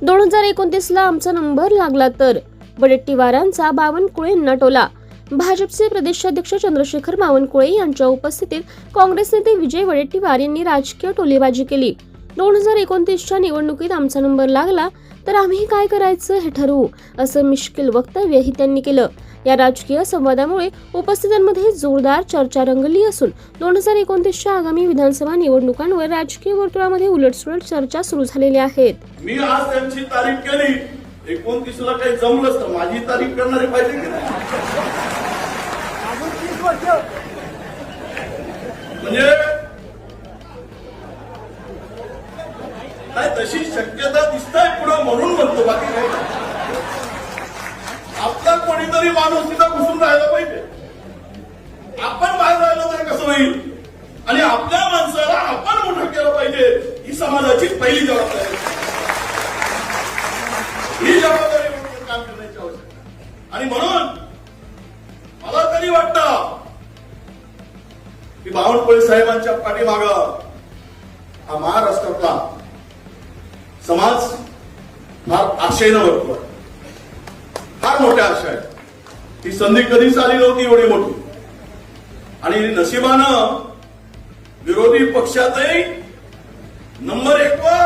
2029ला आमचा नंबर लागला तर वडेट्टीवारांचा बावनकुळेंना टोला. भाजपचे प्रदेशाध्यक्ष चंद्रशेखर बावनकुळे यांच्या उपस्थितीत काँग्रेस नेते विजय वडेट्टीवार यांनी राजकीय टोलेबाजी केली. 2029च्या निवडणुकीत आमचा नंबर लागला तर आम्ही काय करायचं हे ठरवू, असं मिश्किल वक्तव्यही त्यांनी केलं. या राजकीय संवादामुळे उपस्थितांमध्ये जोरदार चर्चा रंगली असून 2029च्या आगामी विधानसभा निवडणुकांवर राजकीय वर्तुळामध्ये उलटसुलट चर्चा सुरू झालेल्या आहेत. मी आज त्यांची तारीख केली, 29ला काही जमलंच तर माझी तारीख करणारे पाहिजे की नाही? म्हणजे काय तशी शक्यता दिसताय पुढे म्हणून म्हणतो, बाकी काय. आपला कोणीतरी माणूस तिथं घुसून राहायला पाहिजे. आपण बाहेर राहिलो तर कसं होईल? आणि आपल्या माणसाला आपण मोठं केलं पाहिजे, ही समाजाची पहिली जबाबदारी. ही जबाबदारी म्हणून काम करण्याची आवश्यकता. आणि म्हणून मला तरी वाटतं की बावनकुळे साहेबांच्या पाठीमागं हा महाराष्ट्रातला समाज फार आशेनं भरतो, फार मोठ्या आशा आहेत. ती संधी कधीच आली नव्हती एवढी मोठी. आणि नशिबानं विरोधी पक्षातही नंबर 1 वर